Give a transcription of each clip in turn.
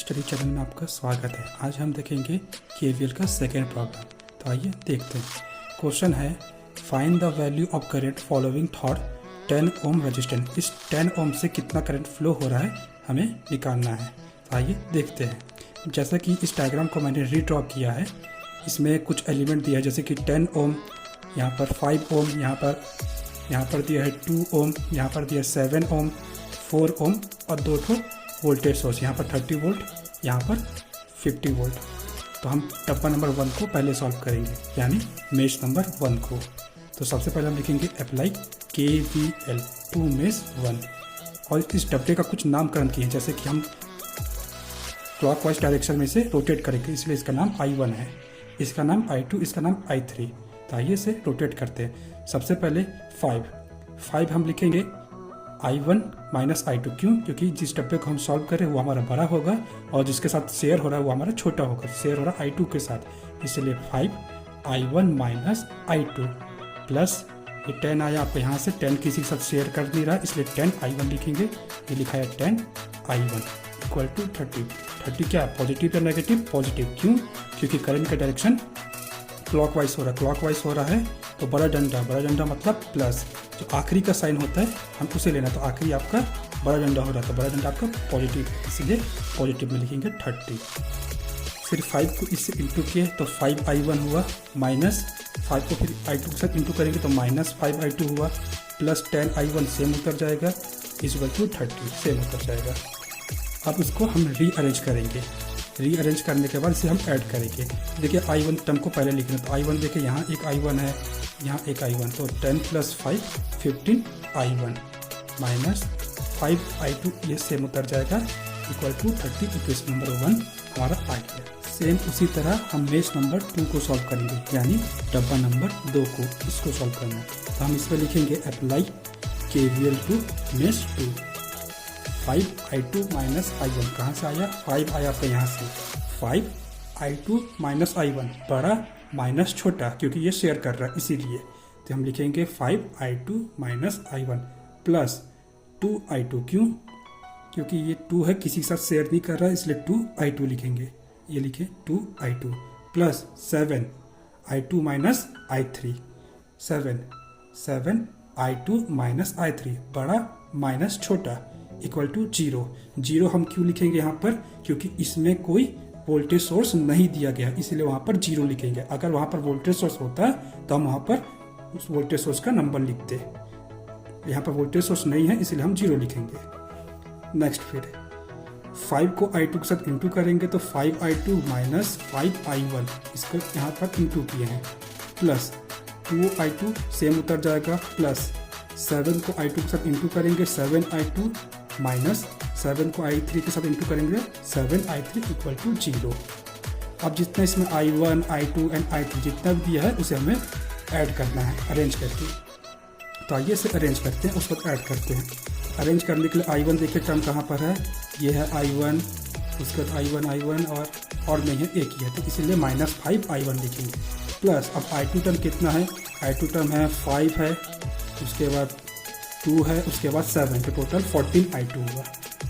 Study channel में आपका स्वागत है। आज हम देखेंगे केवीएल का सेकेंड प्रॉब्लम। तो आइए देखते हैं। क्वेश्चन है find the value of current following thought 10 ohm resistance. इस 10 ओम से कितना करंट फ्लो हो रहा है हमें निकालना है। तो आइए देखते हैं। जैसा कि इस डायग्राम को मैंने रीड्रॉ किया है, इसमें कुछ एलिमेंट दिया है जैसे कि 10 ओम, यहाँ पर 5 ओम, यहाँ पर दिया है 2 ओम, यहाँ पर दिया है 7 ओम, 4 ओम और 2 वोल्टेज सोर्स, यहाँ पर 30 वोल्ट, यहाँ पर 50 वोल्ट। तो हम डब्बा नंबर 1 को पहले सॉल्व करेंगे, यानी मेश नंबर 1 को। तो सबसे पहले हम लिखेंगे अप्लाई KVL टू मेश 1 और इस डब्बे का कुछ नामकरण किए, जैसे कि हम क्लॉकवाइज डायरेक्शन में से रोटेट करेंगे, इसलिए इसका नाम I1 है, इसका नाम I2, इसका नाम I3। तो आइए इसे रोटेट करते हैं। सबसे पहले 5 हम लिखेंगे I1 माइनस I2। क्यों? क्योंकि जिस डब्बे को हम सॉल्व करें वो हमारा बड़ा होगा और जिसके साथ शेयर हो रहा है वो हमारा छोटा होगा। शेयर हो रहा है I2 के साथ, इसलिए 5 I1 माइनस I2 प्लस ये 10 आया, आपको यहाँ से 10 किसी के साथ शेयर कर नहीं रहा, इसलिए 10 I1 लिखेंगे। ये लिखा है 10 I1 इक्वल टू 30 क्या पॉजिटिव या नेगेटिव? पॉजिटिव। क्यों? क्योंकि करंट का डायरेक्शन क्लॉकवाइज हो रहा है। तो बड़ा डंडा मतलब प्लस, जो आखिरी का साइन होता है हम उसे लेना। तो आखिरी आपका बड़ा डंडा हो रहा था, बड़ा डंडा आपका पॉजिटिव, इसलिए पॉजिटिव में लिखेंगे 30। फिर 5 को इससे इंटू किए तो 5 I1 हुआ, माइनस 5 को फिर I2 के साथ इंटू करेंगे तो माइनस 5 I2 हुआ, प्लस 10 I1 सेम उतर जाएगा, इक्वल टू 30 सेम उतर जाएगा। अब इसको हम रीअरेंज करेंगे। रीअरेंज करने के बाद इसे हम ऐड करेंगे। देखिए I1 टर्म को पहले लिखना, तो I1 देखिए यहाँ एक I1 है, यहाँ एक I1, तो 10 प्लस 5 15 I1 माइनस 5 I2, ये सेम उतर जाएगा, इक्वल टू 30। इक्वेशन नंबर 1 हमारा आ गया। सेम उसी तरह हम मेश नंबर 2 को सॉल्व करेंगे, यानी डब्बा नंबर 2 को, इसको सॉल्व करना है। तो हम इसमें लिखेंगे apply KVL to mesh 2। 5 I2 minus I1 कहाँ से आया? 5 आया तो यहाँ से 5 I2 माइनस I1, बड़ा माइनस छोटा, क्योंकि ये शेयर कर रहा है इसीलिए। तो हम लिखेंगे 5 I2 minus I1 plus 2 I2। क्यों? क्योंकि ये 2 है, किसी के साथ शेयर नहीं कर रहा है, इसलिए 2 I2 लिखेंगे। ये लिखे 2 I2 plus 7 I2 minus I3, 7 I2 minus I3, बड़ा माइनस छोटा, इक्वल टू 0 हम क्यों लिखेंगे यहाँ पर? क्योंकि इसमें कोई वोल्टेज सोर्स नहीं दिया गया, इसलिए वहाँ पर 0 लिखेंगे। अगर वहाँ पर वोल्टेज सोर्स होता तो हम वहाँ पर उस वोल्टेज सोर्स का नंबर लिखते। यहाँ पर वोल्टेज सोर्स नहीं है, इसलिए हम 0 लिखेंगे। नेक्स्ट फिर 5 को I2 के साथ इंटू करेंगे तो 5 I2 माइनस 5 I1, इसको यहाँ पर इंटू किए हैं, प्लस 2 I2 सेम उतर जाएगा, प्लस 7 को I2 के साथ इंटू करेंगे 7 I2 माइनस 7 को I3 के साथ इंटू करेंगे 7 I3 इक्वल टू 0। अब जितना इसमें I1 I2 एंड I3 जितना भी दिया है उसे हमें ऐड करना है अरेंज करके। तो आइए इसे अरेंज करते हैं, उसको ऐड करते हैं। अरेंज करने के लिए I1 देखिए टर्म कहाँ पर है, ये है I1, उसके बाद I1 और नहीं है, एक ही है, तो इसीलिए माइनस 5 I1 लिखेंगे। प्लस अब I2 टर्म कितना है? I2 टर्म है 5 है, उसके बाद 2 है, उसके बाद 7, तो टोटल 14 I2 हुआ,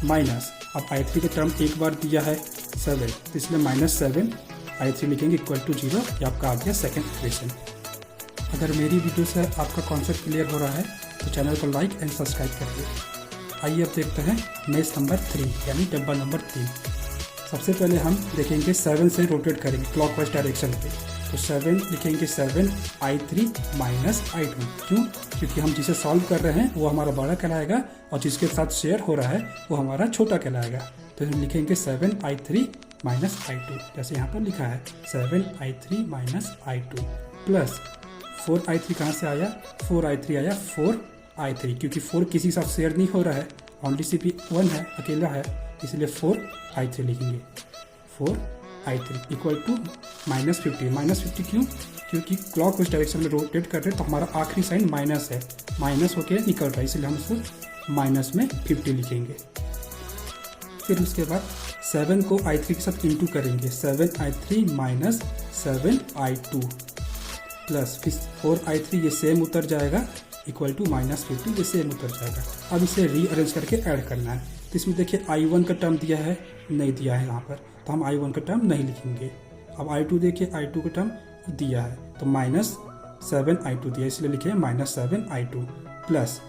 माइनस अब I3 का टर्म एक बार दिया है 7, तो इसलिए माइनस 7 I3 लिखेंगे इक्वल टू 0। ये आपका आ गया सेकेंड इक्वेशन। अगर मेरी वीडियो से आपका कॉन्सेप्ट क्लियर हो रहा है तो चैनल को लाइक एंड सब्सक्राइब करिए। आइए अब देखते हैं मेश नंबर 3, यानी डब्बा नंबर 3। सबसे पहले हम देखेंगे 7 से रोटेट करेंगे क्लॉकवाइज डायरेक्शन पे, तो 7 लिखेंगे 7 I3 माइनस I2। क्यों? क्योंकि हम जिसे सॉल्व कर रहे हैं वो हमारा बड़ा कहलाएगा और जिसके साथ शेयर हो रहा है वो हमारा छोटा कहलाएगा। तो हम लिखेंगे 7 I3 माइनस I2, जैसे यहाँ पर लिखा है 7 I3 minus I2 plus 4 I3 कहाँ से आया? 4 I3 आया 4 I3, क्योंकि 4 किसी के साथ शेयर नहीं हो रहा है, ओनली सिर्फ 1 है, अकेला है, इसलिए 4 I3 लिखेंगे। 4 I3 इक्वल टू माइनस 50 क्यों? क्योंकि क्लॉकवाइज डायरेक्शन में रोटेट कर रहे हैं तो हमारा आखिरी साइन माइनस है, माइनस होके निकल रहा है, इसलिए हम इसको माइनस में 50 लिखेंगे। फिर उसके बाद 7 को I3 के साथ इंटू करेंगे, 7 I3 minus 7 I2 plus 4 I3, ये सेम उतर जाएगा, इक्वल टू -50, ये सेम उतर जाएगा। अब इसे रीअरेंज करके ऐड करना है। तो इसमें देखिए I1 का टर्म दिया है, नहीं दिया है यहाँ पर, तो हम I1 का टर्म नहीं लिखेंगे। अब I2 देखिए, I2 का टर्म दिया है, तो -7I2 दिया, इसलिए लिखे -7I2 प्लस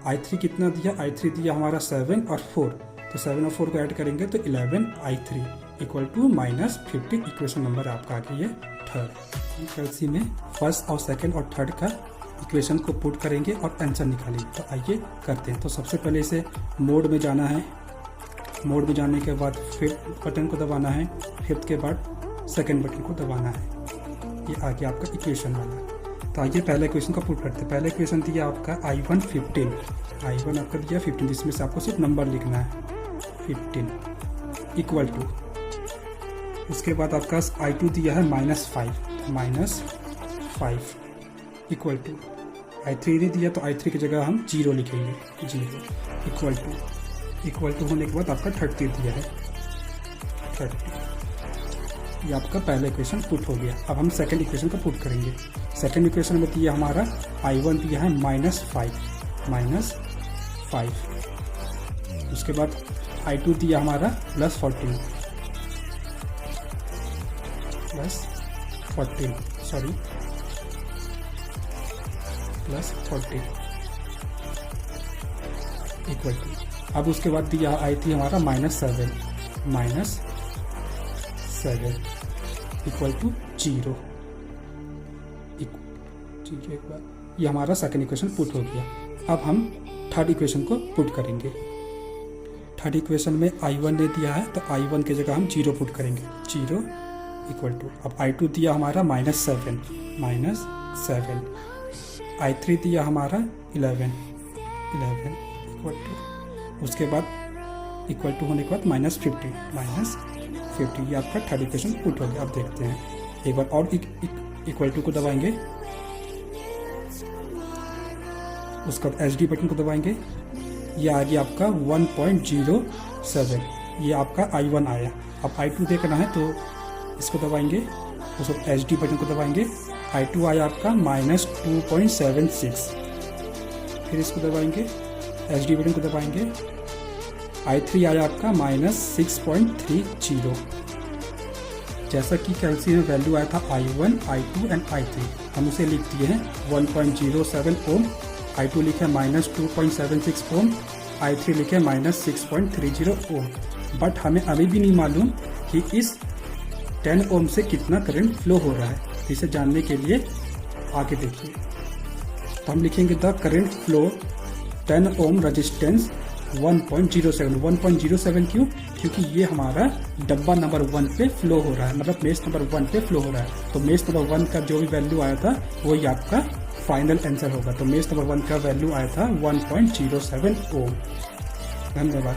I3 कितना दिया, I3 दिया हमारा 7 और 4, तो 7 और 4 को ऐड करेंगे तो 11I3 equal to -50। Equation number आपका आ गई है थर्ड। कैलसी में फर्स्ट और सेकंड और थर्ड का इक्वेशन को पुट करेंगे और आंसर निकालेंगे। तो आइए करते हैं। तो सबसे पहले इसे मोड में जाना है, मोड में जाने के बाद फिफ्थ बटन को दबाना है, फिफ्थ के बाद सेकंड बटन को दबाना है। ये आ गया आपका इक्वेशन वाला। तो आइए पहले इक्वेशन को पुट करते हैं। पहले इक्वेशन दिया आपका I1 15, I1 आपका दिया 15, जिसमें से आपको सिर्फ नंबर लिखना है 15 इक्वल टू, उसके बाद आपका I2 दिया है -5 इक्वल टू, I3 नहीं दिया तो I3 की जगह हम 0 लिखेंगे, 0 इक्वल टू होने के बाद आपका 30 दिया है 30। ये आपका पहला इक्वेशन पुट हो गया। अब हम सेकंड इक्वेशन का पुट करेंगे। सेकंड इक्वेशन में दिया हमारा I1 दिया है -5, उसके बाद I2 दिया हमारा +14 इक्वल टू, अब उसके बाद दिया I3 हमारा -7 इक्वल टू 0। ये हमारा सेकंड इक्वेशन पुट हो गया। अब हम थर्ड इक्वेशन को पुट करेंगे। थर्ड इक्वेशन में I1 ने दिया है तो I1 की जगह हम 0 पुट करेंगे, 0 इक्वल टू, अब I2 दिया हमारा -7 I3 दिया हमारा 11 इक्वल टू, उसके बाद इक्वल टू होने के बाद -50 ये आपका थर्ड इक्वेशन पुट हो गया। अब देखते हैं एक बार और, इक्वल टू को दबाएंगे, उसका SD बटन को दबाएंगे, ये आ गया आपका 1.07, ये आपका I1 आया। अब I2 देखना है तो इसको दबाएंगे, उसको SD बटन को दबाएंगे, I2 आया आपका -2.76, फिर इसको दबाएंगे, SD बटन को दबाएंगे, I3 आया आपका -6.30। जैसा कि कैलसी में वैल्यू आया था I1, I2 एंड I3, हम उसे लिख दिए हैं 1.07 ओम, I2 लिखे -2.76 ओम, I3 लिखे -6.30 ओम। बट हमें अभी भी नहीं मालूम कि इस 10 ओम से कितना करंट फ्लो हो रहा है। इसे जानने के लिए आगे देखिए, तो हम लिखेंगे the current flow 10 ohm resistance 1.07 क्यों? क्योंकि ये हमारा डब्बा नंबर 1 पे फ्लो हो रहा है, मतलब मेश नंबर 1 पे फ्लो हो रहा है। तो मेश नंबर 1 का जो भी वैल्यू आया था वो ही आपका फाइनल आंसर होगा। तो मेश नंबर 1 का वैल्यू आया था 1.07 ओम। धन्यवाद।